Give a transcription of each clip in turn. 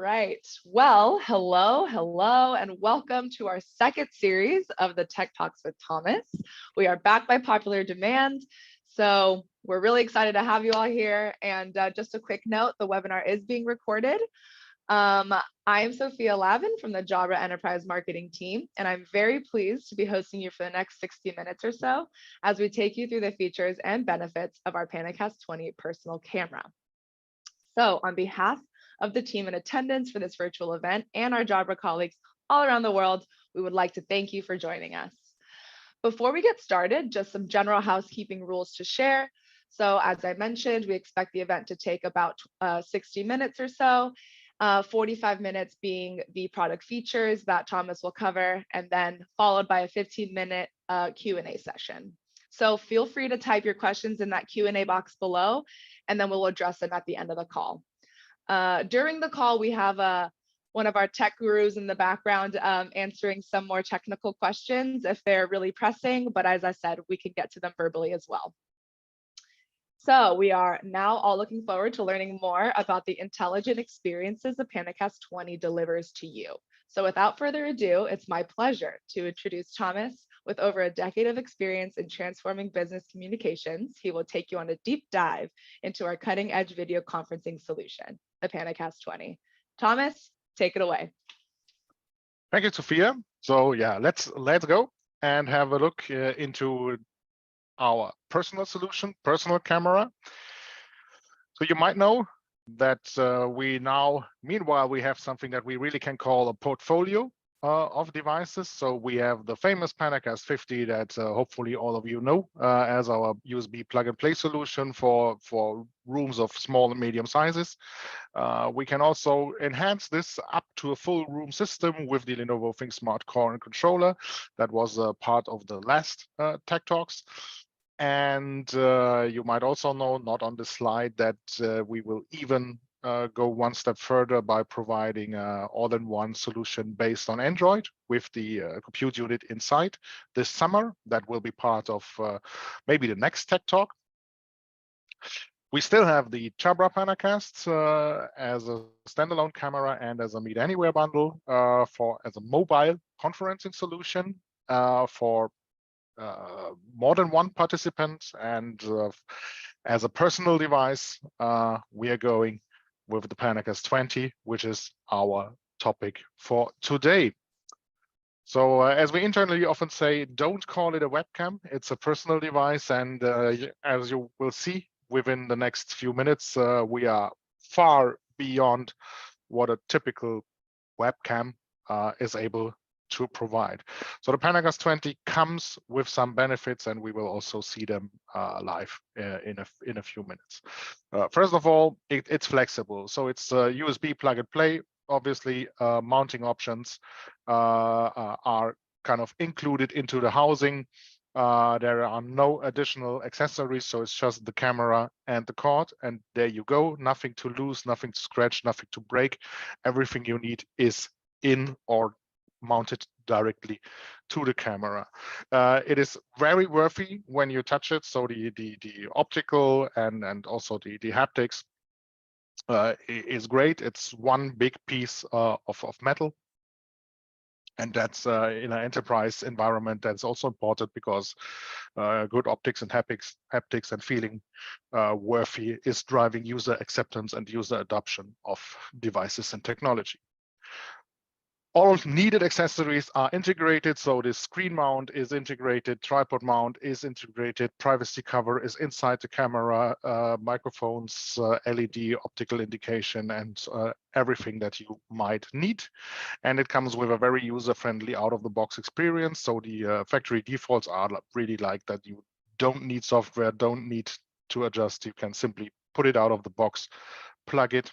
right. Well, hello, and welcome to our second series of the Tech Talks with Thomas. We are back by popular demand. So we're really excited to have you all here. And just a quick note, the webinar is being recorded. I am Sophia Lavin from the Jabra Enterprise Marketing team, and I'm very pleased to be hosting you for the next 60 minutes or so as we take you through the features and benefits of our PanaCast 20 personal camera. So on behalf of the team in attendance for this virtual event and our Jabra colleagues all around the world, we would like to thank you for joining us. Before we get started, just some general housekeeping rules to share. So as I mentioned, we expect the event to take about 60 minutes or so, 45 minutes being the product features that Thomas will cover, and then followed by a 15-minute Q&A session. So feel free to type your questions in that Q&A box below, and then we'll address them at the end of the call. During the call, we have one of our tech gurus in the background answering some more technical questions if they're really pressing, but as I said, we can get to them verbally as well. So we are now all looking forward to learning more about the intelligent experiences the PanaCast 20 delivers to you. So without further ado, it's my pleasure to introduce Thomas. With over a decade of experience in transforming business communications, he will take you on a deep dive into our cutting-edge video conferencing solution, the PanaCast 20. Thomas, take it away. Thank you, Sophia. So yeah, let's go and have a look into our personal solution, personal camera. So you might know that meanwhile, we have something that we really can call a portfolio of devices. So we have the famous PanaCast 50 that hopefully all of you know as our USB plug-and-play solution for rooms of small and medium sizes. We can also enhance this up to a full room system with the Lenovo ThinkSmart Core and controller. That was a part of the last Tech Talks. And you might also know, not on the slide, that we will even go one step further by providing an all-in-one solution based on Android with the compute unit inside this summer. That will be part of maybe the next Tech Talk. We still have the Jabra PanaCast as a standalone camera and as a Meet Anywhere bundle as a mobile conferencing solution for more than one participant, and as a personal device, we are going with the PanaCast 20, which is our topic for today. So as we internally often say, don't call it a webcam, it's a personal device. And as you will see within the next few minutes, we are far beyond what a typical webcam is able to provide. So the PanaCast 20 comes with some benefits, and we will also see them live in a few minutes. First of all, it's flexible. So it's a USB plug and play. Obviously, mounting options are kind of included into the housing. There are no additional accessories, so it's just the camera and the cord, and there you go. Nothing to lose, nothing to scratch, nothing to break. Everything you need is in or mounted directly to the camera. It is very worthy when you touch it. So the optical and also the haptics is great. It's one big piece of metal. And that's in an enterprise environment, that's also important because good optics and haptics and feeling worthy is driving user acceptance and user adoption of devices and technology. All needed accessories are integrated. So the screen mount is integrated, tripod mount is integrated, privacy cover is inside the camera, microphones, LED, optical indication, and everything that you might need. And it comes with a very user-friendly out-of-the-box experience. So the factory defaults are really like that. You don't need software, don't need to adjust. You can simply put it out of the box, plug it,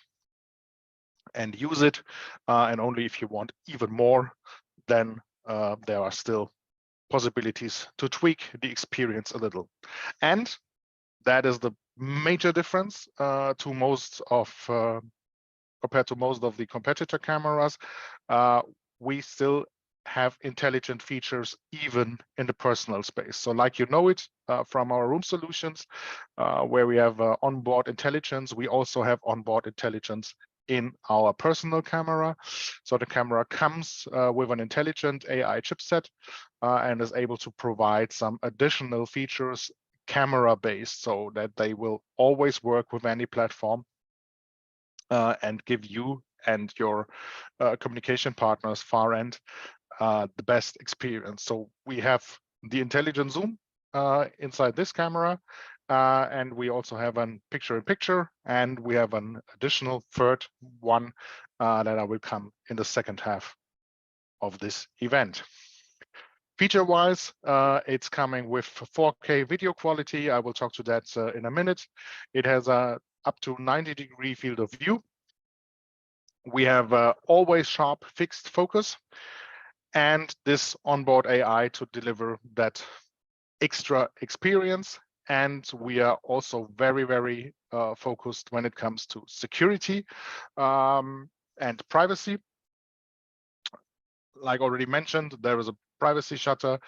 and use it, and only if you want even more, then there are still possibilities to tweak the experience a little. And that is the major difference compared to most of the competitor cameras. We still have intelligent features even in the personal space. So like you know it from our room solutions, where we have onboard intelligence, we also have onboard intelligence in our personal camera. So the camera comes with an intelligent AI chipset and is able to provide some additional features camera-based, so that they will always work with any platform and give you and your communication partners far end the best experience. So we have the intelligent zoom inside this camera, and we also have a picture-in-picture, and we have an additional third one that I will come in the second half of this event. Feature-wise, it's coming with 4K video quality. I will talk to that in a minute. It has a up to 90-degree field of view. We have always sharp fixed focus, and this onboard AI to deliver that extra experience. And we are also very, very focused when it comes to security and privacy. Like already mentioned, there is a privacy shutter.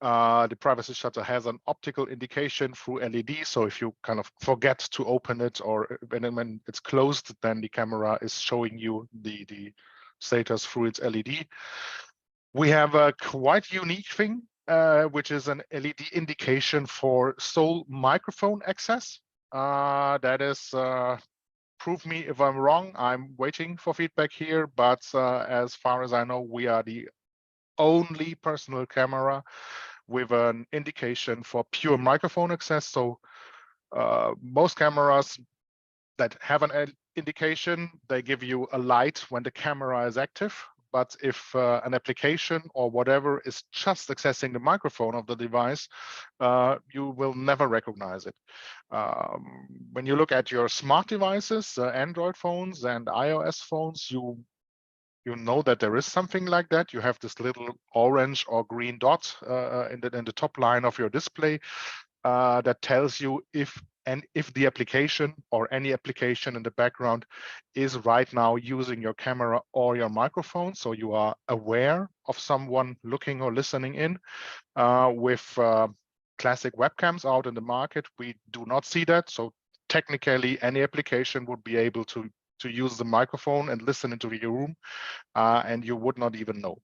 The privacy shutter has an optical indication through LED. So if you kind of forget to open it, or when it's closed, then the camera is showing you the status through its LED. We have a quite unique thing, which is an LED indication for sole microphone access. That is, prove me if I'm wrong. I'm waiting for feedback here, but as far as I know, we are the only personal camera with an indication for pure microphone access. So most cameras that have an indication, they give you a light when the camera is active. But if an application or whatever is just accessing the microphone of the device, you will never recognize it. When you look at your smart devices, Android phones and iOS phones, you know that there is something like that. You have this little orange or green dot in the top line of your display that tells you if the application or any application in the background is right now using your camera or your microphone. So you are aware of someone looking or listening in. With classic webcams out in the market, we do not see that. So technically, any application would be able to use the microphone and listen into your room, and you would not even know.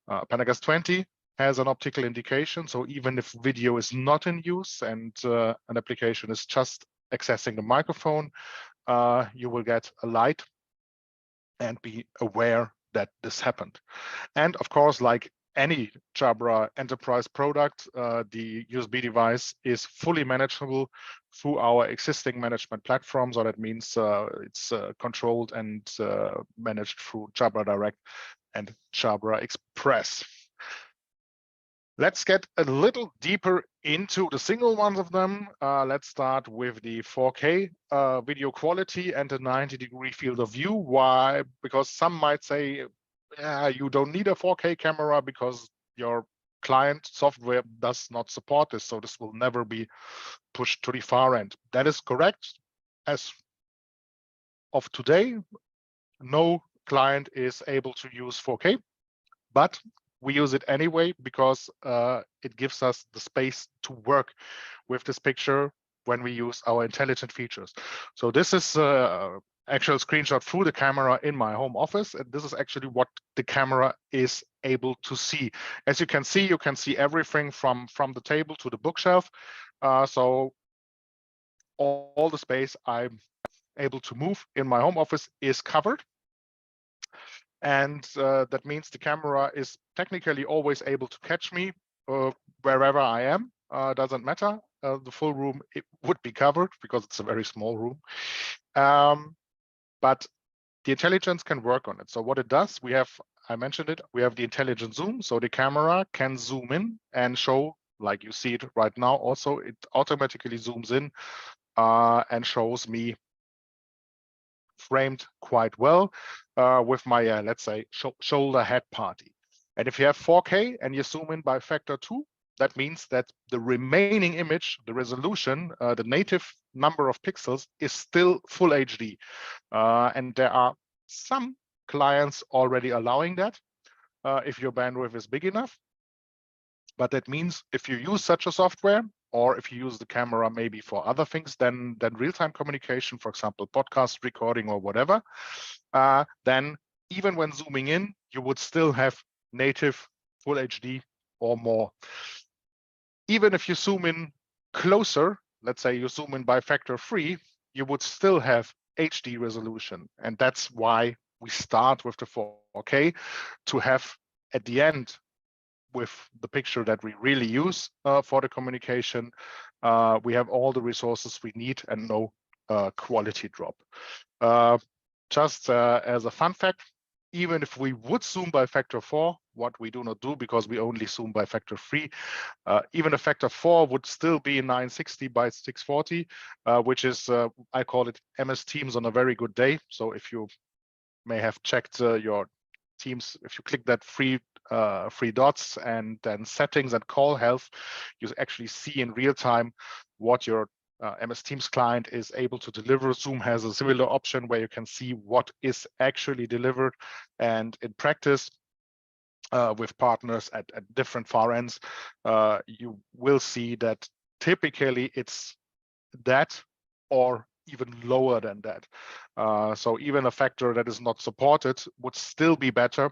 PanaCast 20 has an optical indication, so even if video is not in use and an application is just accessing the microphone, you will get a light and be aware that this happened. And of course, like any Jabra enterprise product, the USB device is fully manageable through our existing management platform. So that means it's controlled and managed through Jabra Direct and Jabra Express. Let's get a little deeper into the single ones of them. Let's start with the 4K video quality and the 90-degree field of view. Why? Because some might say, yeah, you don't need a 4K camera because your client software does not support this, so this will never be pushed to the far end. That is correct. As of today, no client is able to use 4K, but we use it anyway because it gives us the space to work with this picture when we use our intelligent features. So this is actual screenshot through the camera in my home office, and this is actually what the camera is able to see. As you can see everything from the table to the bookshelf. So all the space I'm able to move in my home office is covered. And that means the camera is technically always able to catch me wherever I am. Doesn't matter. The full room, it would be covered because it's a very small room. But the intelligence can work on it. So what it does, I mentioned it, we have the intelligent zoom. So the camera can zoom in and show, like you see it right now, also it automatically zooms in and shows me framed quite well with my, let's say, shoulder head party. And if you have 4K and you zoom in by factor 2, that means that the remaining image, the resolution, the native number of pixels is still full HD. And there are some clients already allowing that if your bandwidth is big enough. But that means if you use such a software, or if you use the camera maybe for other things than real-time communication, for example, podcast recording or whatever, then even when zooming in, you would still have native full HD or more. Even if you zoom in closer, let's say you zoom in by factor 3, you would still have HD resolution. And that's why we start with the 4K to have at the end with the picture that we really use for the communication, we have all the resources we need and no quality drop. Just as a fun fact, even if we would zoom by factor 4, what we do not do because we only zoom by factor 3, even a factor 4 would still be 960 by 640, which is, I call it MS Teams on a very good day. So if you may have checked your Teams, if you click that three dots and then settings and call health, you actually see in real time what your MS Teams client is able to deliver. Zoom has a similar option where you can see what is actually delivered. And in practice, with partners at different far ends, you will see that typically it's that or even lower than that. So even a factor that is not supported would still be better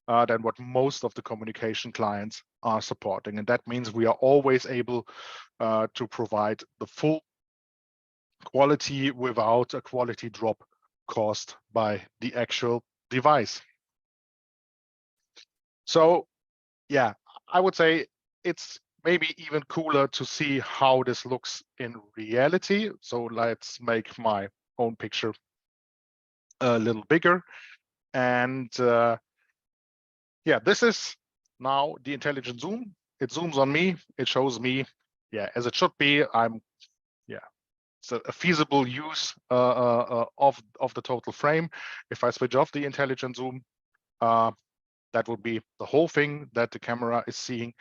than what most of the communication clients are supporting. And that means we are always able to provide the full quality without a quality drop caused by the actual device. So yeah, I would say it's maybe even cooler to see how this looks in reality. So let's make my own picture a little bigger. And yeah, this is now the intelligent zoom. It zooms on me. It shows me, yeah, as it should be. It's a feasible use of the total frame. If I switch off the intelligent zoom, that would be the whole thing that the camera is seeing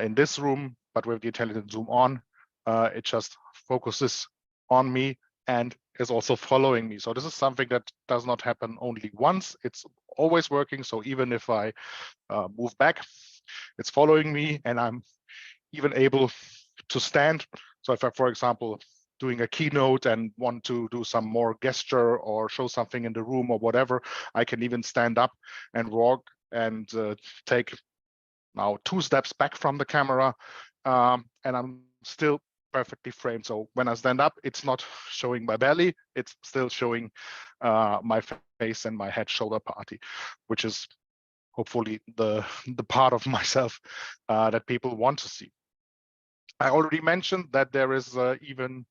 in this room. But with the intelligent zoom on, it just focuses on me and is also following me. So this is something that does not happen only once. It's always working. So even if I move back, it's following me, and I'm even able to stand. So if I, for example, doing a keynote and want to do some more gesture or show something in the room or whatever, I can even stand up and walk and take now 2 steps back from the camera, and I'm still perfectly framed. So when I stand up, it's not showing my belly, it's still showing my face and my head shoulder party, which is hopefully the part of myself that people want to see. I already mentioned that there is even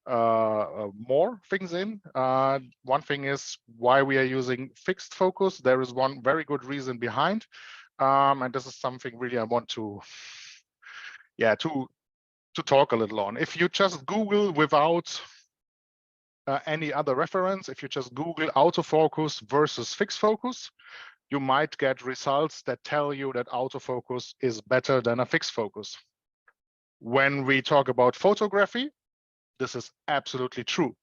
more things in. One thing is why we are using fixed focus. There is one very good reason behind, and this is something really I want to talk a little on. If you just Google without any other reference, if you just Google autofocus versus fixed focus, you might get results that tell you that autofocus is better than a fixed focus. When we talk about photography, this is absolutely true,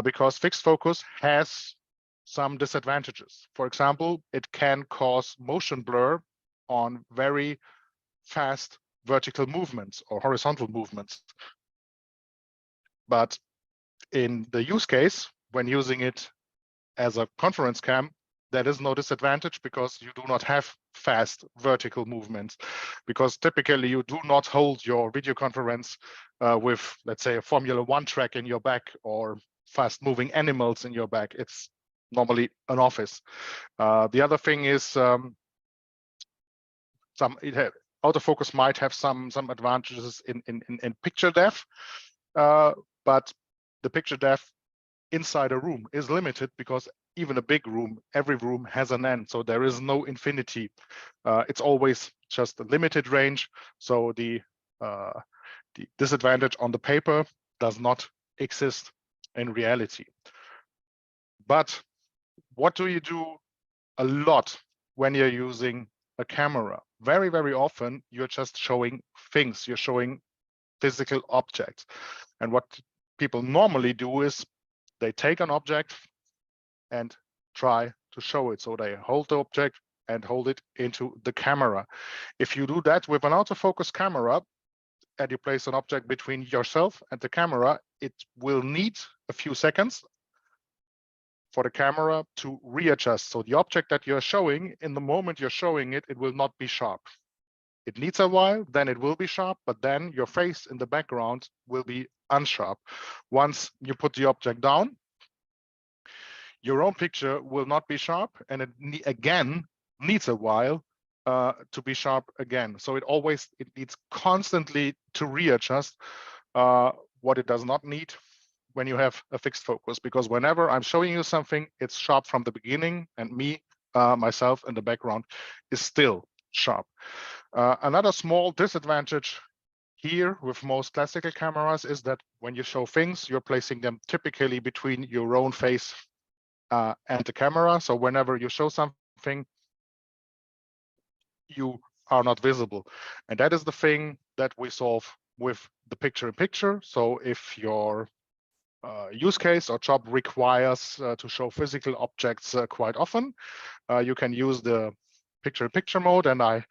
because fixed focus has some disadvantages. For example, it can cause motion blur on very fast vertical movements or horizontal movements. But in the use case, when using it as a conference cam, there is no disadvantage because you do not have fast vertical movements, because typically you do not hold your video conference with, let's say, a Formula 1 track in your back or fast moving animals in your back. It's normally an office. The other thing is autofocus might have some advantages in picture depth, but the picture depth inside a room is limited because even a big room, every room has an end. So there is no infinity. It's always just a limited range. So the disadvantage on the paper does not exist in reality. But what do you do a lot when you're using a camera? Very, very often you're just showing things. You're showing physical objects. And what people normally do is they take an object and try to show it. So they hold the object and hold it into the camera. If you do that with an autofocus camera, and you place an object between yourself and the camera, it will need a few seconds for the camera to readjust. So the object that you're showing, in the moment you're showing it, it will not be sharp. It needs a while, then it will be sharp, but then your face in the background will be unsharp. Once you put the object down, your own picture will not be sharp, and it again needs a while to be sharp again. So it needs constantly to readjust what it does not need when you have a fixed focus, because whenever I'm showing you something, it's sharp from the beginning, and myself in the background is still sharp. Another small disadvantage here with most classical cameras is that when you show things, you're placing them typically between your own face and the camera. So whenever you show something, you are not visible. And that is the thing that we solve with the picture-in-picture. So if your use case or job requires to show physical objects quite often, you can use the picture-in-picture mode. And I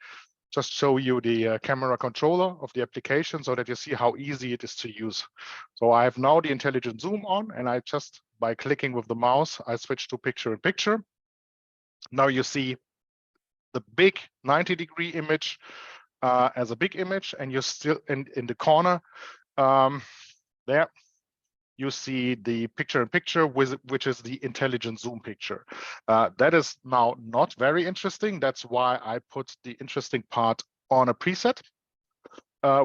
just show you the camera controller of the application so that you see how easy it is to use. So I have now the intelligent zoom on, and I just, by clicking with the mouse, I switch to picture-in-picture. Now you see the big 90-degree image as a big image, and you're still in the corner there. You see the picture-in-picture, which is the intelligent zoom picture. That is now not very interesting. That's why I put the interesting part on a preset,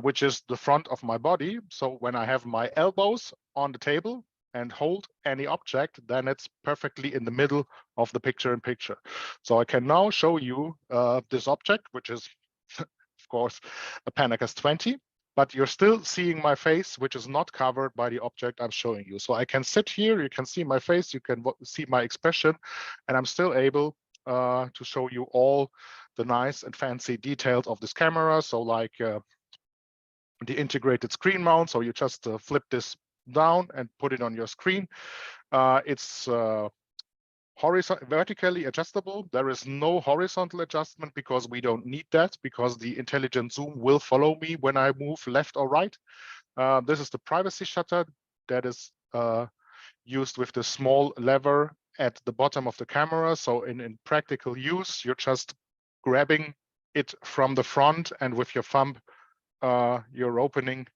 which is the front of my body. So when I have my elbows on the table and hold any object, then it's perfectly in the middle of the picture-in-picture. So I can now show you this object, which is, of course, a PanaCast 20. But you're still seeing my face, which is not covered by the object I'm showing you. So I can sit here, you can see my face, you can see my expression, and I'm still able to show you all the nice and fancy details of this camera. So like the integrated screen mount, so you just flip this down and put it on your screen. It's vertically adjustable. There is no horizontal adjustment because we don't need that, because the intelligent zoom will follow me when I move left or right. This is the privacy shutter that is used with the small lever at the bottom of the camera. So in practical use, you're just grabbing it from the front, and with your thumb, you're opening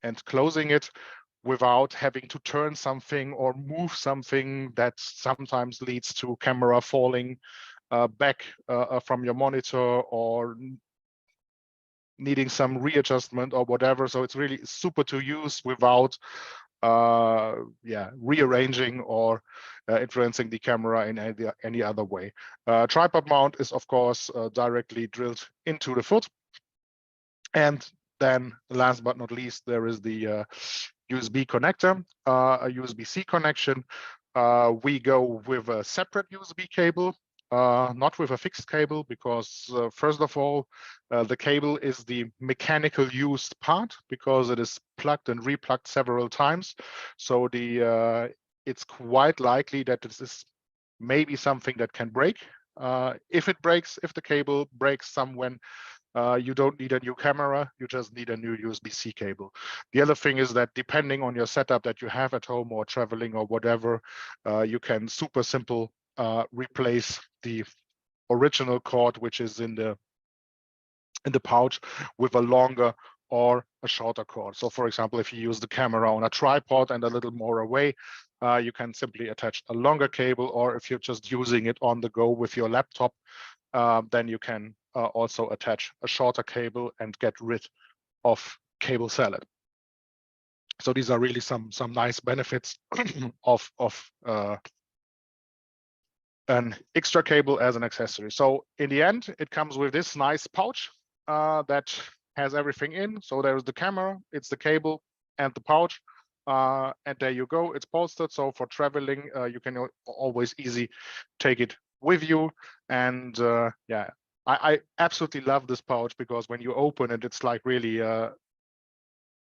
and closing it without having to turn something or move something that sometimes leads to camera falling back from your monitor or needing some readjustment or whatever. So it's really super to use without rearranging or influencing the camera in any other way. Tripod mount is, of course, directly drilled into the foot. And then last but not least, there is the USB connector, a USB-C connection. We go with a separate USB cable, not with a fixed cable, because first of all, the cable is the mechanical used part, because it is plugged and replugged several times. So it's quite likely that this is maybe something that can break. If the cable breaks somewhere, you don't need a new camera, you just need a new USB-C cable. The other thing is that depending on your setup that you have at home or traveling or whatever, you can super simple replace the original cord, which is in the pouch, with a longer or a shorter cord. So for example, if you use the camera on a tripod and a little more away, you can simply attach a longer cable, or if you're just using it on the go with your laptop, then you can also attach a shorter cable and get rid of cable salad. So these are really some nice benefits of an extra cable as an accessory. So in the end, it comes with this nice pouch that has everything in. So there's the camera, it's the cable, and the pouch. And there you go, it's bolstered. So for traveling, you can always easy take it with you. And I absolutely love this pouch, because when you open it, it's like really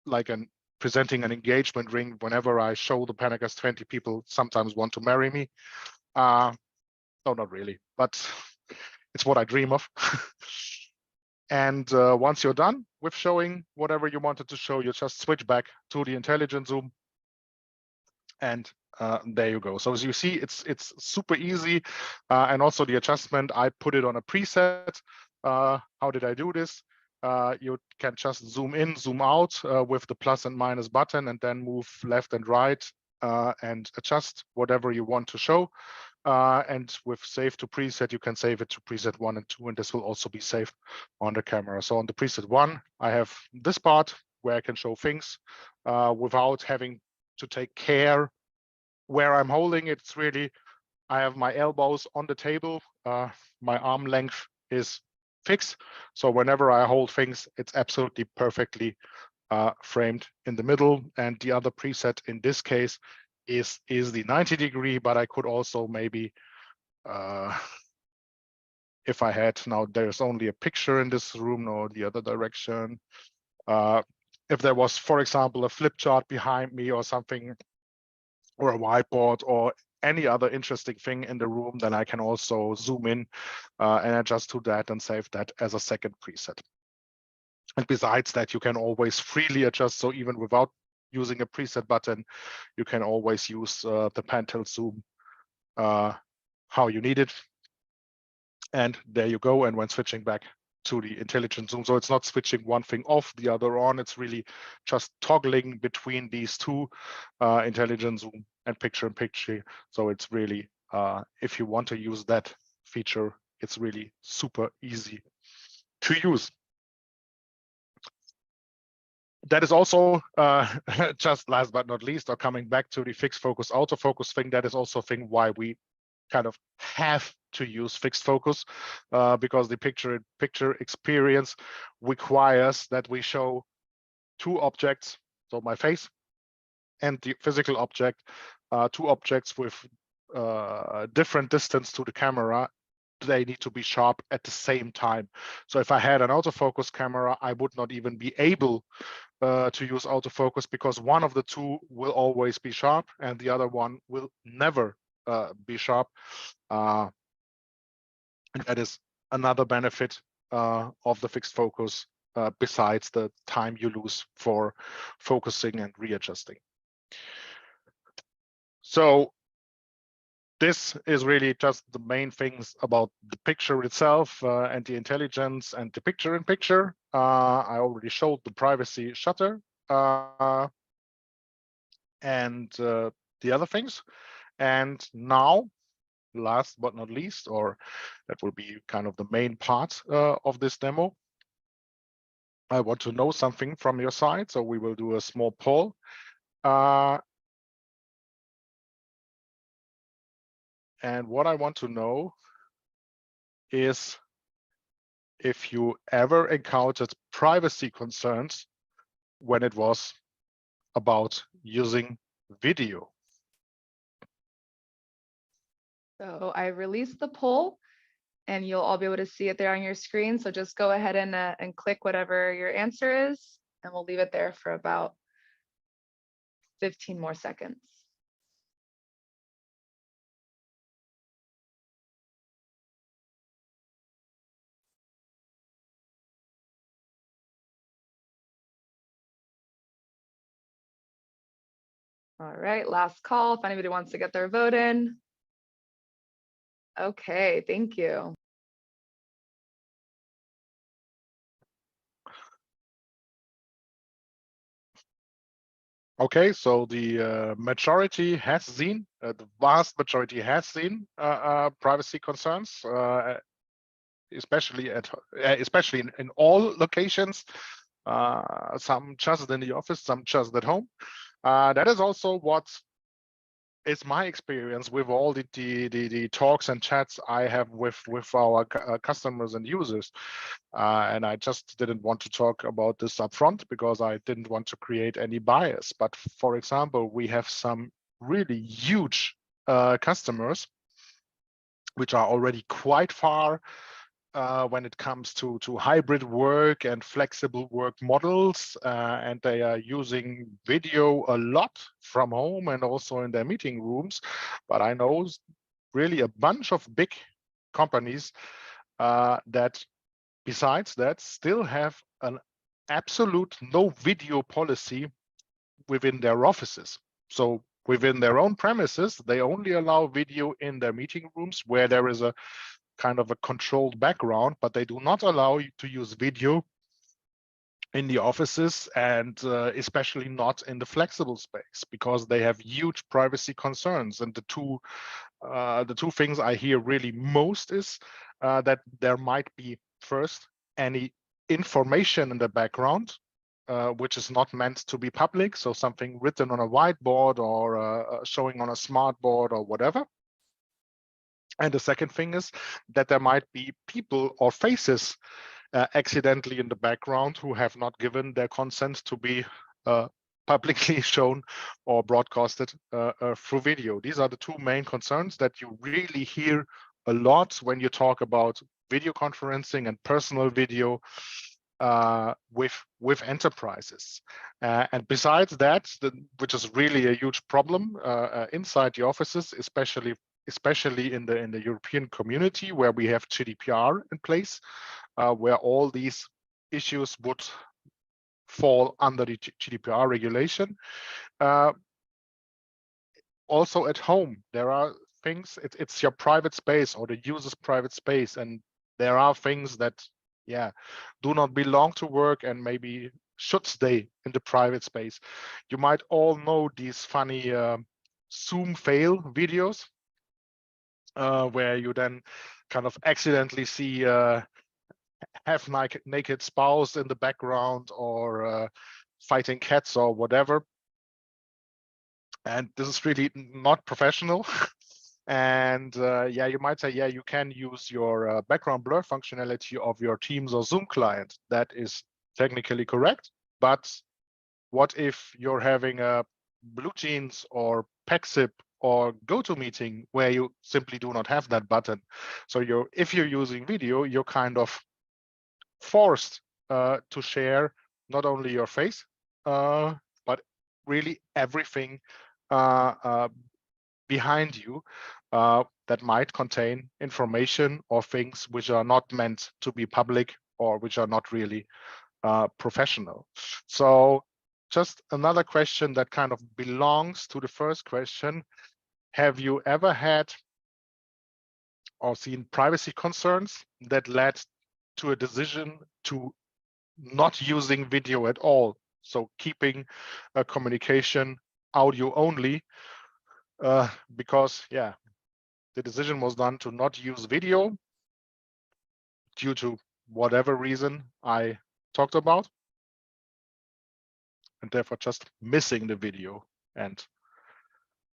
like presenting an engagement ring. Whenever I show the PanaCast 20, people sometimes want to marry me. No, not really, but it's what I dream of. And once you're done, with showing whatever you wanted to show. You just switch back to the intelligent zoom, and there you go. So as you see, it's super easy, and also the adjustment, I put it on a preset. How did I do this? You can just zoom in, zoom out with the plus and minus button, and then move left and right and adjust whatever you want to show. And with save to preset, you can save it to preset 1 and 2, and this will also be saved on the camera. So on the preset 1, I have this part where I can show things without having to take care where I'm holding it. It's really, I have my elbows on the table, my arm length is fixed. So whenever I hold things, it's absolutely perfectly framed in the middle. And the other preset in this case is the 90-degree, but I could also maybe, if I had, now there's only a picture in this room or the other direction. If there was, for example, a flip chart behind me or something, or a whiteboard or any other interesting thing in the room, then I can also zoom in and adjust to that and save that as a second preset. And besides that, you can always freely adjust. So even without using a preset button, you can always use the pan tilt zoom how you need it. And there you go. And when switching back to the intelligent zoom, so it's not switching one thing off, the other on, it's really just toggling between these two, intelligent zoom and picture. So it's really, if you want to use that feature, it's really super easy to use. That is also just last but not least, or coming back to the fixed focus autofocus thing, that is also a thing why we kind of have to use fixed focus, because the picture experience requires that we show two objects, so my face and the physical object, two objects with different distance to the camera. They need to be sharp at the same time. So if I had an autofocus camera, I would not even be able to use autofocus, because one of the two will always be sharp and the other one will never be sharp. And that is another benefit of the fixed focus, besides the time you lose for focusing and readjusting. So this is really just the main things about the picture itself and the intelligence and the picture-in-picture. I already showed the privacy shutter and the other things. And now, last but not least, or that will be kind of the main part of this demo, I want to know something from your side. So we will do a small poll. And what I want to know is if you ever encountered privacy concerns when it was about using video. So I released the poll and you'll all be able to see it there on your screen. So just go ahead and click whatever your answer is, and we'll leave it there for about 15 more seconds. All right, last call if anybody wants to get their vote in. Okay, thank you. Okay, so the majority has seen, the vast majority has seen privacy concerns, especially in all locations. Some just in the office, some just at home. That is also what is my experience with all the talks and chats I have with our customers and users. And I just didn't want to talk about this upfront because I didn't want to create any bias. But for example, we have some really huge customers which are already quite far when it comes to hybrid work and flexible work models, and they are using video a lot from home and also in their meeting rooms. But I know really a bunch of big companies that besides that still have an absolute no video policy within their offices. So within their own premises, they only allow video in their meeting rooms where there is a kind of a controlled background, but they do not allow you to use video in the offices, and especially not in the flexible space, because they have huge privacy concerns. And the two things I hear really most is that there might be first any information in the background which is not meant to be public, so something written on a whiteboard or showing on a smart board or whatever. And the second thing is that there might be people or faces accidentally in the background who have not given their consent to be publicly shown or broadcasted through video. These are the two main concerns that you really hear a lot when you talk about video conferencing and personal video with enterprises. And besides that, which is really a huge problem inside the offices, especially in the European community, where we have GDPR in place, where all these issues would fall under the GDPR regulation. Also at home, there are things, it's your private space or the user's private space, and there are things that, do not belong to work and maybe should stay in the private space. You might all know these funny Zoom fail videos, where you then kind of accidentally see half naked spouse in the background, or fighting cats or whatever. And this is really not professional. And you might say, you can use your background blur functionality of your Teams or Zoom client. That is technically correct. But what if you're having a BlueJeans or PackZip or GoToMeeting where you simply do not have that button? So if you're using video, you're kind of forced to share not only your face, but really everything behind you that might contain information or things which are not meant to be public or which are not really professional. So just another question that kind of belongs to the first question. Have you ever had or seen privacy concerns that led to a decision to not using video at all? So keeping a communication audio only, because the decision was done to not use video due to whatever reason I talked about, and therefore just missing the video and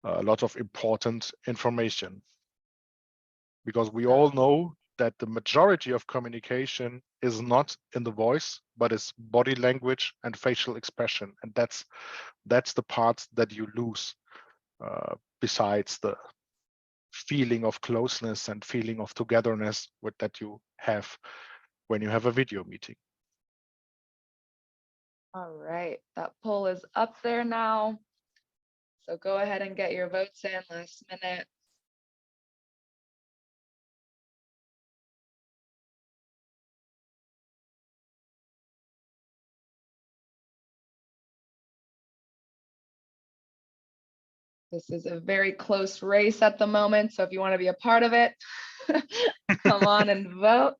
a lot of important information. Because we all know that the majority of communication is not in the voice, but is body language and facial expression. And that's the part that you lose, besides the feeling of closeness and feeling of togetherness that you have when you have a video meeting. All right, that poll is up there now. So go ahead and get your votes in last minute. This is a very close race at the moment, so if you want to be a part of it, come on and vote.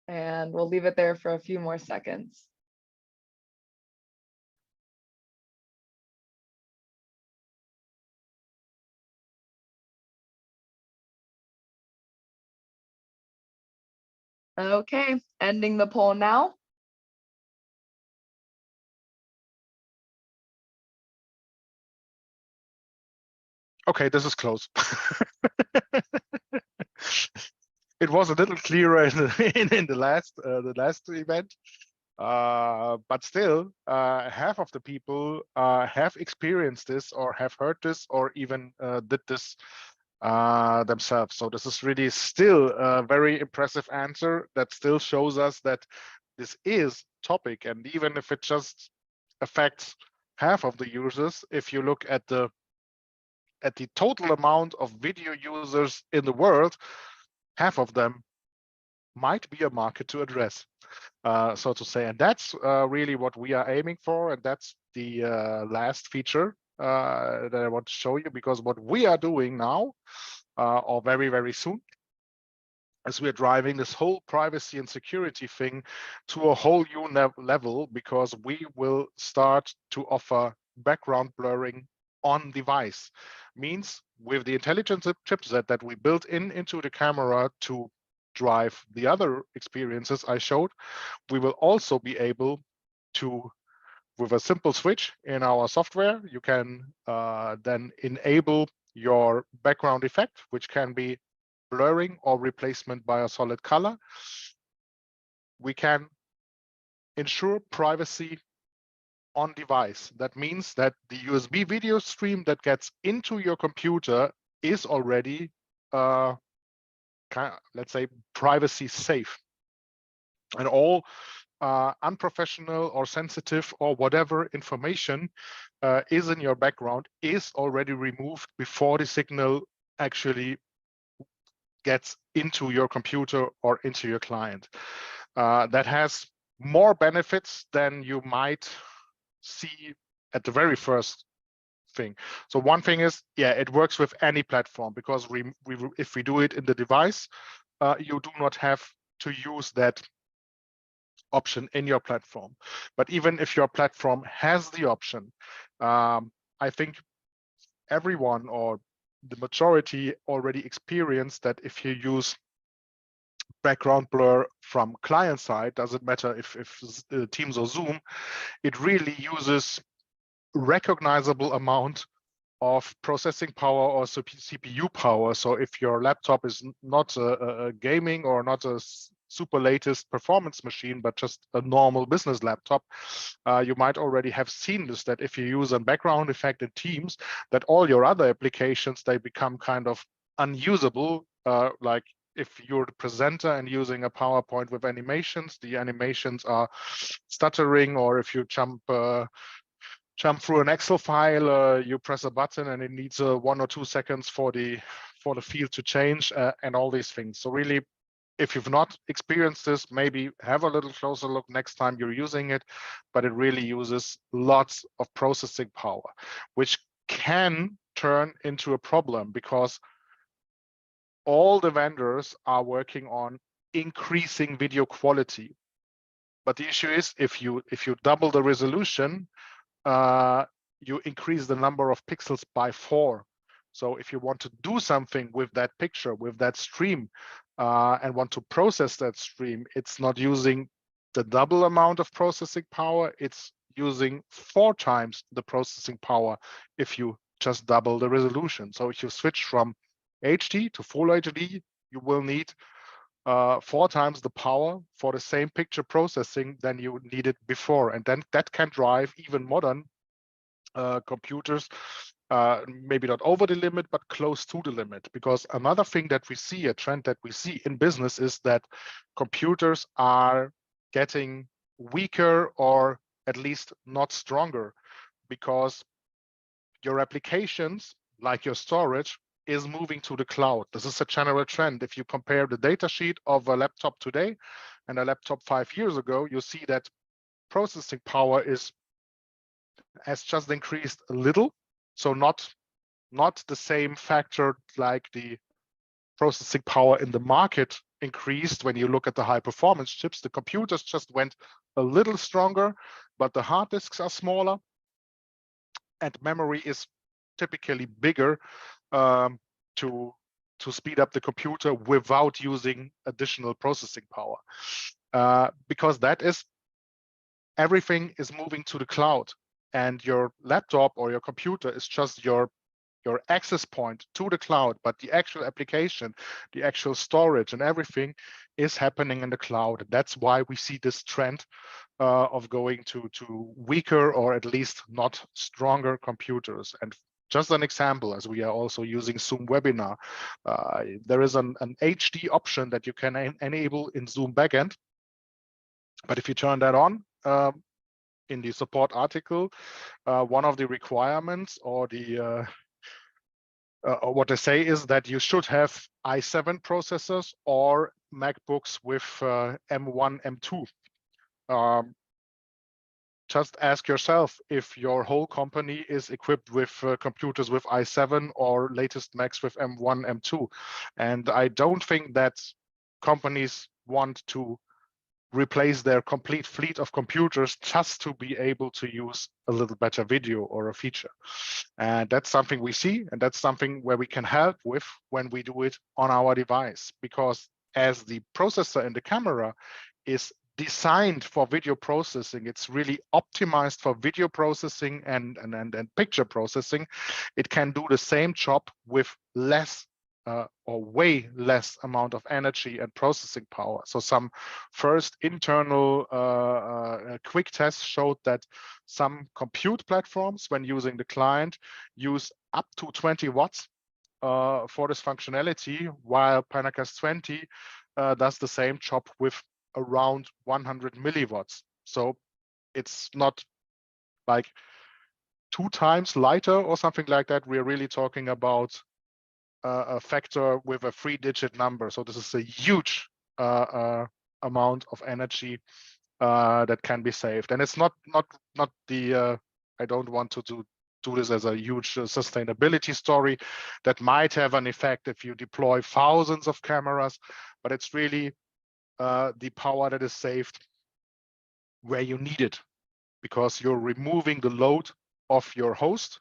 And we'll leave it there for a few more seconds. Okay, ending the poll now. Okay, this is close. It was a little clearer in the last event, but still, half of the people have experienced this or have heard this or even did this themselves. So this is really still a very impressive answer that still shows us that this is topic, and even if it just affects half of the users, if you look at the total amount of video users in the world, half of them might be a market to address, so to say. And that's really what we are aiming for. And that's the last feature that I want to show you, because what we are doing now, or very, very soon, as we are driving this whole privacy and security thing to a whole new level, because we will start to offer background blurring on device. Means with the intelligence chipset that we built into the camera to drive the other experiences I showed, we will also be able to, with a simple switch in our software, you can then enable your background effect, which can be blurring or replacement by a solid color. We can ensure privacy on device. That means that the USB video stream that gets into your computer is already, let's say, privacy safe. And all unprofessional or sensitive or whatever information is in your background is already removed before the signal actually gets into your computer or into your client. That has more benefits than you might see at the very first thing. So one thing is, yeah, it works with any platform, because if we do it in the device, you do not have to use that option in your platform. But even if your platform has the option, I think everyone, or the majority, already experienced that if you use background blur from client side, doesn't matter if Teams or Zoom, it really uses recognizable amount of processing power or CPU power. So if your laptop is not a gaming or not a super latest performance machine, but just a normal business laptop, you might already have seen this, that if you use a background effect in Teams, that all your other applications, they become kind of unusable. Like if you're the presenter and using a PowerPoint with animations, the animations are stuttering, or if you jump through an Excel file, you press a button and it needs 1 or 2 seconds for the field to change, and all these things. So really, if you've not experienced this, maybe have a little closer look next time you're using it, but it really uses lots of processing power, which can turn into a problem, because all the vendors are working on increasing video quality. But the issue is, if you double the resolution, you increase the number of pixels by 4. So if you want to do something with that picture, with that stream, and want to process that stream, it's not using the double amount of processing power, it's using 4 times the processing power if you just double the resolution. So if you switch from HD to full HD, you will need 4 times the power for the same picture processing than you needed before. And then that can drive even modern computers, maybe not over the limit, but close to the limit. Because another thing that we see, a trend that we see in business, is that computers are getting weaker, or at least not stronger, because your applications, like your storage, is moving to the cloud. This is a general trend. If you compare the data sheet of a laptop today and a laptop 5 years ago, you see that processing power has just increased a little. So not the same factor like the processing power in the market increased when you look at the high performance chips. The computers just went a little stronger, but the hard disks are smaller, and memory is typically bigger to speed up the computer without using additional processing power, because that is, everything is moving to the cloud, and your laptop or your computer is just your access point to the cloud, but the actual application, the actual storage and everything is happening in the cloud. That's why we see this trend of going to weaker, or at least not stronger computers. And just an example, as we are also using Zoom Webinar, there is an HD option that you can enable in Zoom backend. But if you turn that on, in the support article, one of the requirements, or the what they say, is that you should have i7 processors or MacBooks with M1, M2. Just ask yourself if your whole company is equipped with computers with i7 or latest Macs with M1, M2. And I don't think that companies want to replace their complete fleet of computers just to be able to use a little better video or a feature. And that's something we see, and that's something where we can help with when we do it on our device, because as the processor in the camera is designed for video processing, it's really optimized for video processing and picture processing. It can do the same job with less or way less amount of energy and processing power. So some first internal quick tests showed that some compute platforms, when using the client, use up to 20 watts for this functionality, while PanaCast 20 does the same job with around 100 milliwatts. So it's not like 2 times lighter or something like that. We're really talking about a factor with a 3-digit number. So this is a huge amount of energy that can be saved. And it's not the I don't want to do this as a huge sustainability story that might have an effect if you deploy thousands of cameras, but it's really the power that is saved where you need it, because you're removing the load of your host,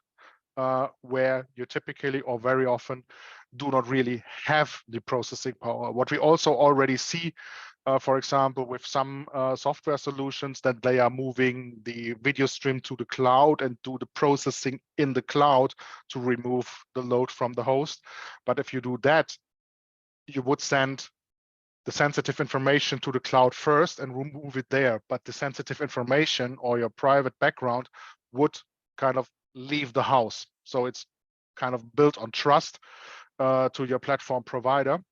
where you typically or very often do not really have the processing power. What we also already see, for example, with some software solutions, that they are moving the video stream to the cloud and do the processing in the cloud to remove the load from the host. But if you do that, you would send the sensitive information to the cloud first and remove it there. But the sensitive information or your private background would kind of leave the house. So it's kind of built on trust to your platform provider.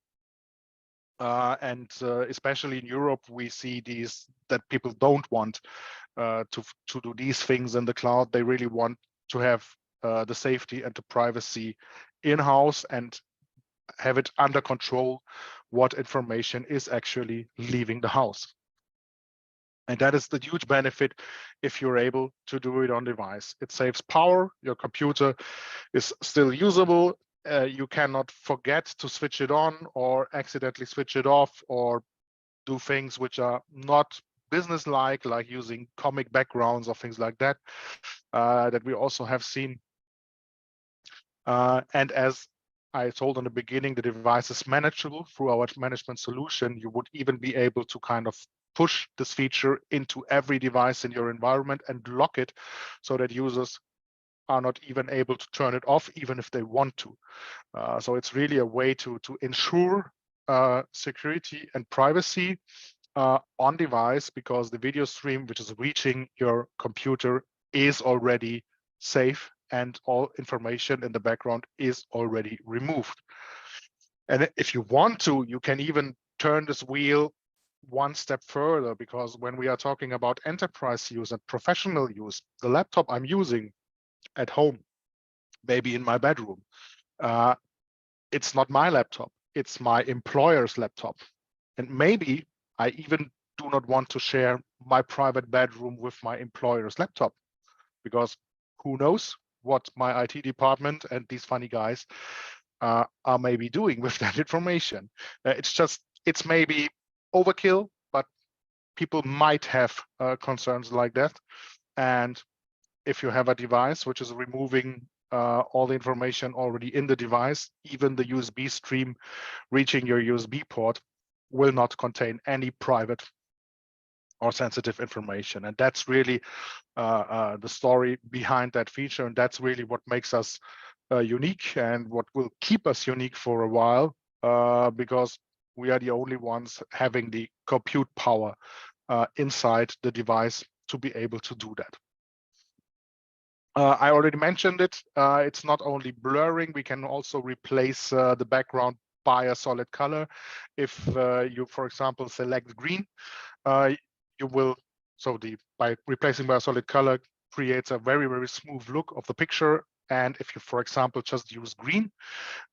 And especially in Europe, we see that people don't want to do these things in the cloud. They really want to have the safety and the privacy in-house and have it under control what information is actually leaving the house. And that is the huge benefit if you're able to do it on device. It saves power. Your computer is still usable. You cannot forget to switch it on or accidentally switch it off or do things which are not business-like, like using comic backgrounds or things like that, that we also have seen. And as I told in the beginning, the device is manageable through our management solution. You would even be able to kind of push this feature into every device in your environment and lock it so that users are not even able to turn it off, even if they want to. So it's really a way to ensure security and privacy on device, because the video stream which is reaching your computer is already safe and all information in the background is already removed. And if you want to, you can even turn this wheel one step further, because when we are talking about enterprise use and professional use, the laptop I'm using at home, maybe in my bedroom, it's not my laptop, it's my employer's laptop. And maybe I even do not want to share my private bedroom with my employer's laptop, because who knows what my IT department and these funny guys are maybe doing with that information. It's maybe overkill, but people might have concerns like that. And if you have a device which is removing all the information already in the device, even the USB stream reaching your USB port will not contain any private or sensitive information. And that's really the story behind that feature. And that's really what makes us unique and what will keep us unique for a while, because we are the only ones having the compute power inside the device to be able to do that. I already mentioned it. It's not only blurring, we can also replace the background by a solid color. If you, for example, select green, you will, by replacing by a solid color creates a very, very smooth look of the picture. And if you, for example, just use green,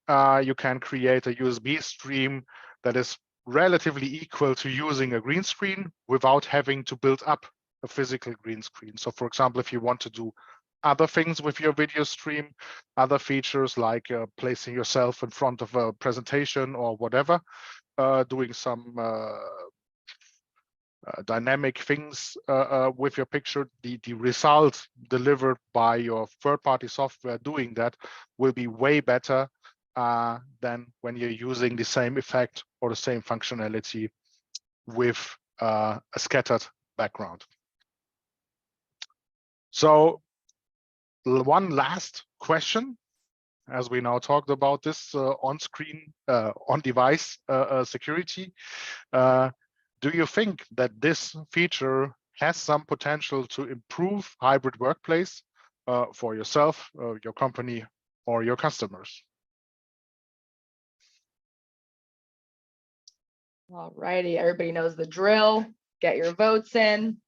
you can create a USB stream that is relatively equal to using a green screen without having to build up a physical green screen. So for example, if you want to do other things with your video stream, other features like placing yourself in front of a presentation or whatever, doing some dynamic things with your picture, the result delivered by your third-party software doing that will be way better than when you're using the same effect or the same functionality with a scattered background. So one last question, as we now talked about this on-screen, on-device security. Do you think that this feature has some potential to improve hybrid workplace for yourself, your company, or your customers? All righty, everybody knows the drill. Get your votes in.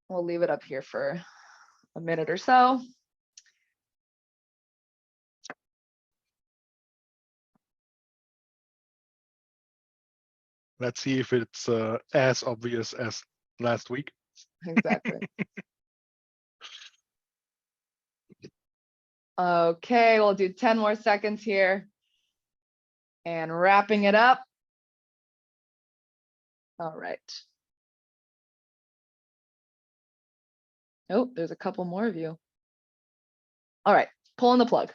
We'll leave it up here for a minute or so. Let's see if it's as obvious as last week. Exactly. Okay, we'll do 10 more seconds here. And wrapping it up. All right. Oh, there's a couple more of you. All right, pulling the plug.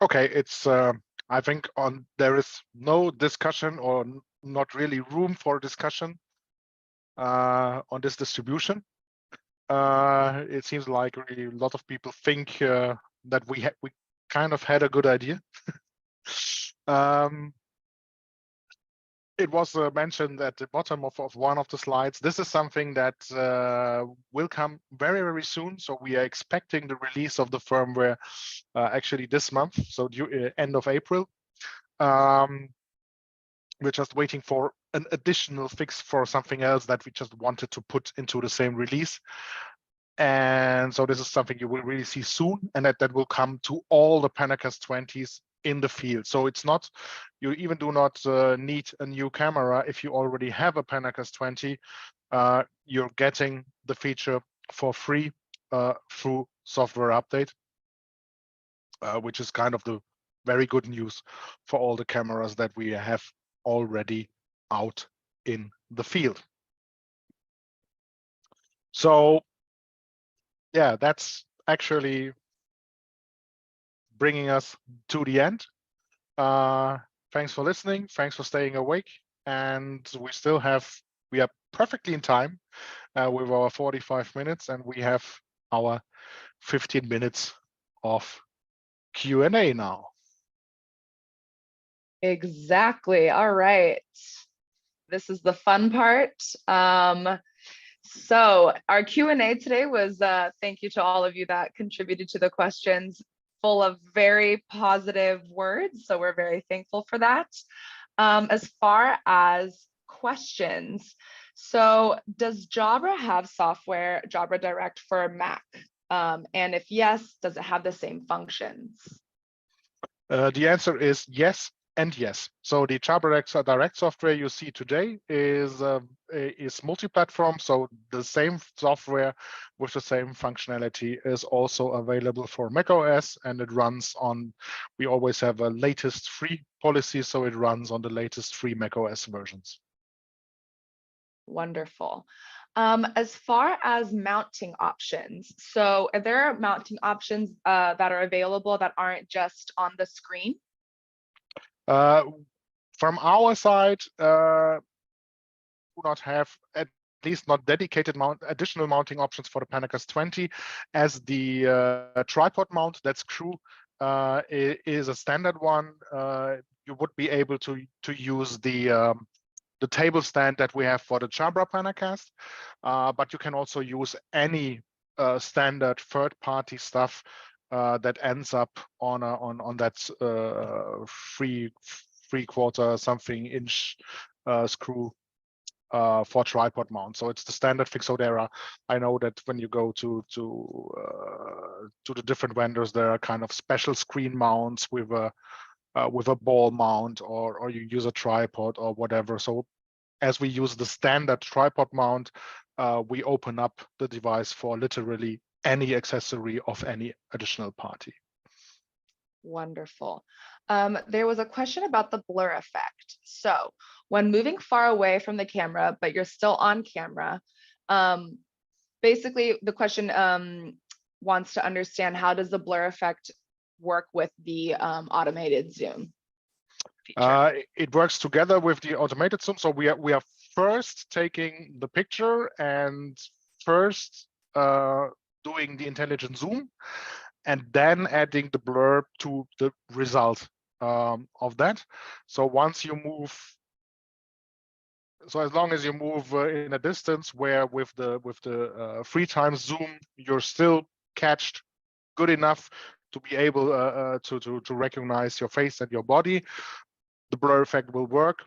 Okay, it's I think there is no discussion or not really room for discussion on this distribution. It seems like really a lot of people think that we kind of had a good idea. It was mentioned at the bottom of one of the slides. This is something that will come very, very soon. So we are expecting the release of the firmware actually this month, so end of April. We're just waiting for an additional fix for something else that we just wanted to put into the same release. And so this is something you will really see soon, and that will come to all the PanaCast 20s in the field. So it's not, you even do not need a new camera. If you already have a PanaCast 20, you're getting the feature for free through software update, which is kind of the very good news for all the cameras that we have already out in the field. So yeah, that's actually bringing us to the end. Thanks for listening. Thanks for staying awake. And we are perfectly in time with our 45 minutes, and we have our 15 minutes of Q&A now. Exactly. All right. This is the fun part. So our Q&A today was thank you to all of you that contributed to the questions, full of very positive words. So we're very thankful for that. As far as questions, so does Jabra have software, Jabra Direct for Mac? And if yes, does it have the same functions? The answer is yes and yes. So the Jabra Direct software you see today is multi-platform. So the same software with the same functionality is also available for macOS, and it runs on, we always have a latest free policy, so it runs on the latest free macOS versions. Wonderful. As far as mounting options, so are there mounting options that are available that aren't just on the screen? From our side, do not have, at least not dedicated additional mounting options for the PanaCast 20, as the tripod mount that screw is a standard one. You would be able to use the table stand that we have for the Jabra PanaCast, but you can also use any standard third-party stuff that ends up on that 3/4 something inch screw for tripod mount. So it's the standard thing. So I know that when you go to the different vendors, there are kind of special screen mounts with a ball mount, or you use a tripod or whatever. So as we use the standard tripod mount, we open up the device for literally any accessory of any additional party. Wonderful. There was a question about the blur effect. So when moving far away from the camera, but you're still on camera, basically the question wants to understand, how does the blur effect work with the automated zoom feature? It works together with the automated zoom. So we are first taking the picture and first doing the intelligent zoom, and then adding the blur to the result of that. So once you move, so as long as you move in a distance where with the 3x zoom you're still catched good enough to be able to recognize your face and your body, the blur effect will work.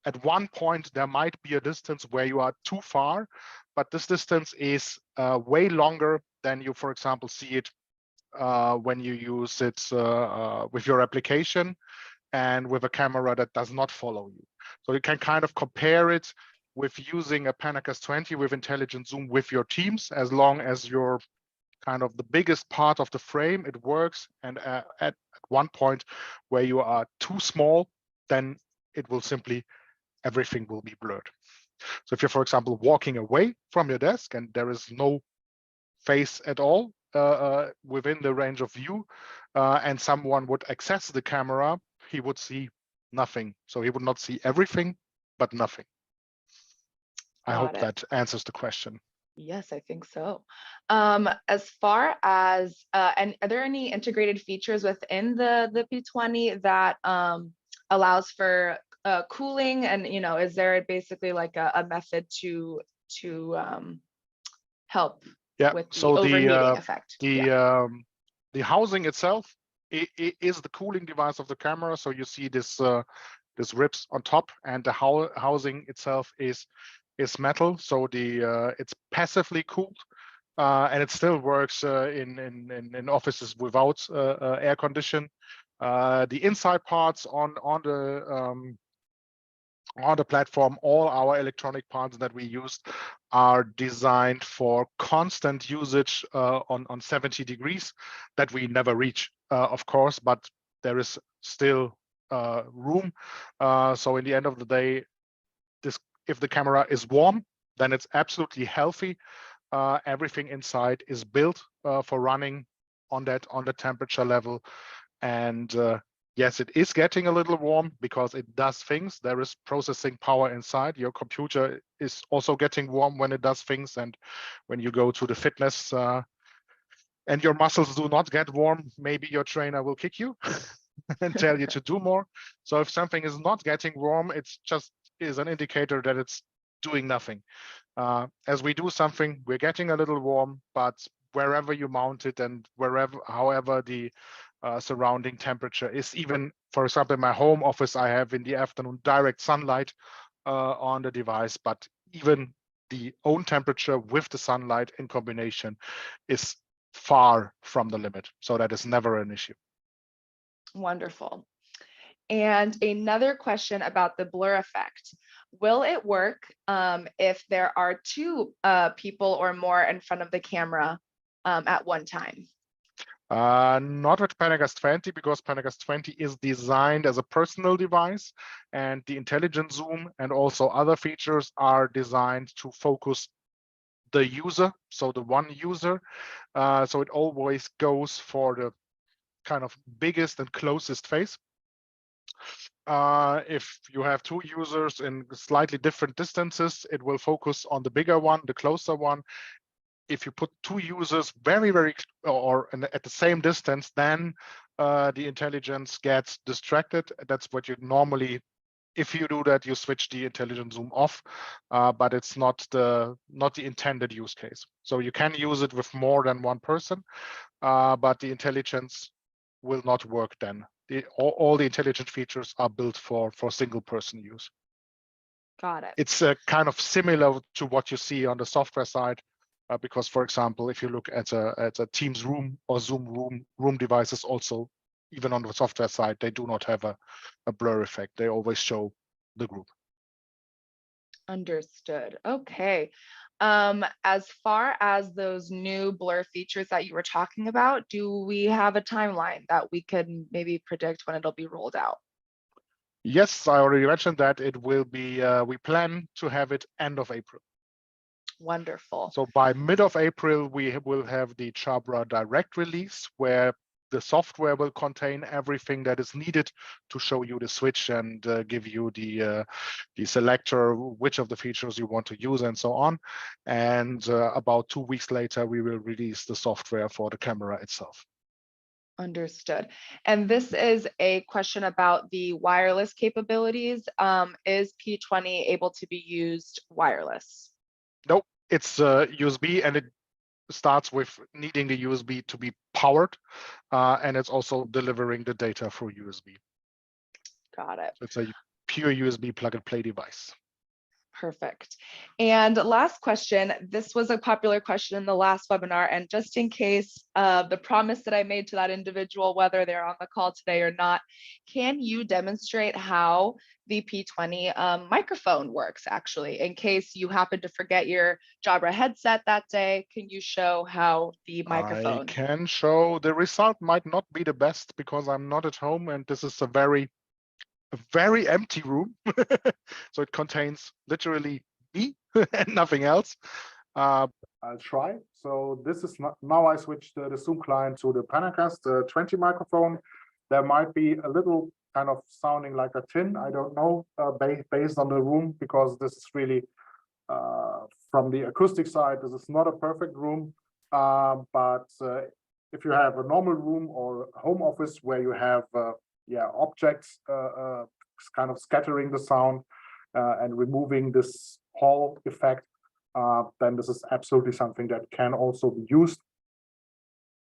At one point there might be a distance where you are too far, but this distance is way longer than you, for example, see it when you use it with your application and with a camera that does not follow you. So you can kind of compare it with using a PanaCast 20 with intelligent zoom with your teams. As long as you're kind of the biggest part of the frame, it works. And at one point where you are too small, then it will simply, everything will be blurred. So if you're, for example, walking away from your desk and there is no face at all within the range of view, and someone would access the camera, he would see nothing. So he would not see everything, but nothing. I hope that answers the question. Yes, I think so. As far as, and are there any integrated features within the P20 that allows for cooling? And, you know, is there basically like a method to help with the overheating effect? The housing itself is the cooling device of the camera. So you see this ribs on top, and the housing itself is metal. So it's passively cooled, and it still works in offices without air condition. The inside parts on the platform, all our electronic parts that we use are designed for constant usage on 70 degrees that we never reach, of course, but there is still room. So in the end of the day, if the camera is warm, then it's absolutely healthy. Everything inside is built for running on the temperature level. And yes, it is getting a little warm because it does things. There is processing power inside. Your computer is also getting warm when it does things. And when you go to the fitness and your muscles do not get warm, maybe your trainer will kick you and tell you to do more. So if something is not getting warm, it's just is an indicator that it's doing nothing. As we do something, we're getting a little warm, but wherever you mount it and however the surrounding temperature is, even, for example, in my home office, I have in the afternoon direct sunlight on the device, but even the own temperature with the sunlight in combination is far from the limit. So that is never an issue. Wonderful. And another question about the blur effect. Will it work if there are two people or more in front of the camera at one time? Not with PanaCast 20, because PanaCast 20 is designed as a personal device, and the intelligent zoom and also other features are designed to focus the user, so the one user. So it always goes for the kind of biggest and closest face. If you have two users in slightly different distances, it will focus on the bigger one, the closer one. If you put two users very at the same distance, then the intelligence gets distracted. That's what you normally, if you do that, you switch the intelligent zoom off, but it's not the intended use case. So you can use it with more than one person, but the intelligence will not work then. All the intelligent features are built for single person use. Got it. It's kind of similar to what you see on the software side, because, for example, if you look at a Teams room or Zoom room devices, also even on the software side, they do not have a blur effect. They always show the group. Understood. Okay. As far as those new blur features that you were talking about, do we have a timeline that we can maybe predict when it'll be rolled out? Yes, I already mentioned that it will be, we plan to have it end of April. Wonderful. So by mid of April, we will have the Jabra direct release, where the software will contain everything that is needed to show you the switch and give you the selector, which of the features you want to use and so on. And about 2 weeks later, we will release the software for the camera itself. Understood. And this is a question about the wireless capabilities. Is P20 able to be used wireless? Nope, it's USB, and it starts with needing the USB to be powered, and it's also delivering the data through USB. Got it. So it's a pure USB plug and play device. Perfect. And last question, this was a popular question in the last webinar, and just in case of the promise that I made to that individual, whether they're on the call today or not, can you demonstrate how the P20 microphone works actually? In case you happen to forget your Jabra headset that day, can you show how the microphone? I can show. The result might not be the best because I'm not at home, and this is a very empty room. So it contains literally me and nothing else. I'll try. So this is not, now I switched the Zoom client to the PanaCast 20 microphone. There might be a little kind of sounding like a tin, I don't know, based on the room, because this is really from the acoustic side, this is not a perfect room. But if you have a normal room or home office where you have objects kind of scattering the sound and removing this hall effect, then this is absolutely something that can also be used.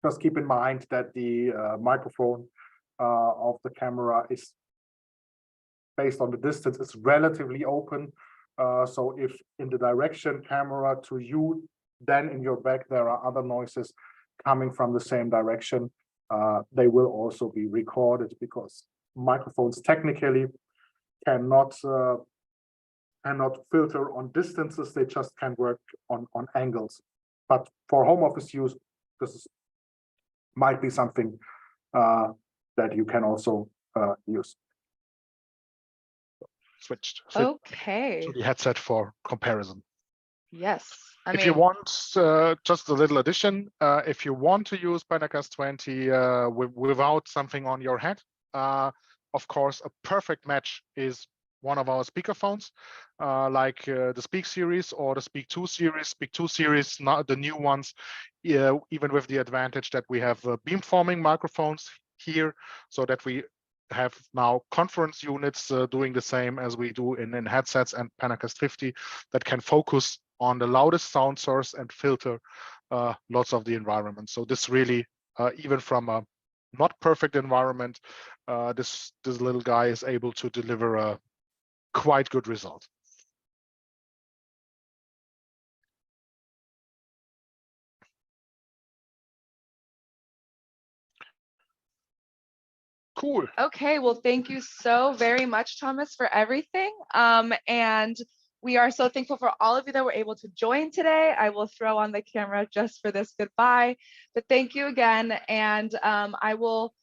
Just keep in mind that the microphone of the camera is based on the distance, is relatively open. So if in the direction camera to you, then in your back there are other noises coming from the same direction, they will also be recorded, because microphones technically cannot filter on distances. They just can work on angles. But for home office use, this might be something that you can also use. Switched Okay. to the headset for comparison. Yes. If you want just a little addition, if you want to use PanaCast 20 without something on your head, of course, a perfect match is one of our speakerphones, like the Speak series or the Speak 2 series. Speak 2 series, not the new ones, even with the advantage that we have beamforming microphones here, so that we have now conference units doing the same as we do in headsets, and PanaCast 50 that can focus on the loudest sound source and filter lots of the environment. So this really, even from a not perfect environment, this little guy is able to deliver a quite good result. Cool. Okay, well, thank you so very much, Thomas, for everything. And we are so thankful for all of you that were able to join today. I will throw on the camera just for this goodbye, but thank you again. And I will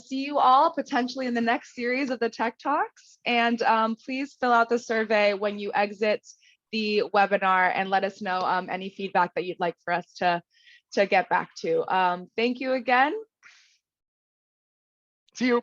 see you all potentially in the next series of the Tech Talks. And please fill out the survey when you exit the webinar and let us know any feedback that you'd like for us to get back to. Thank you again. See you.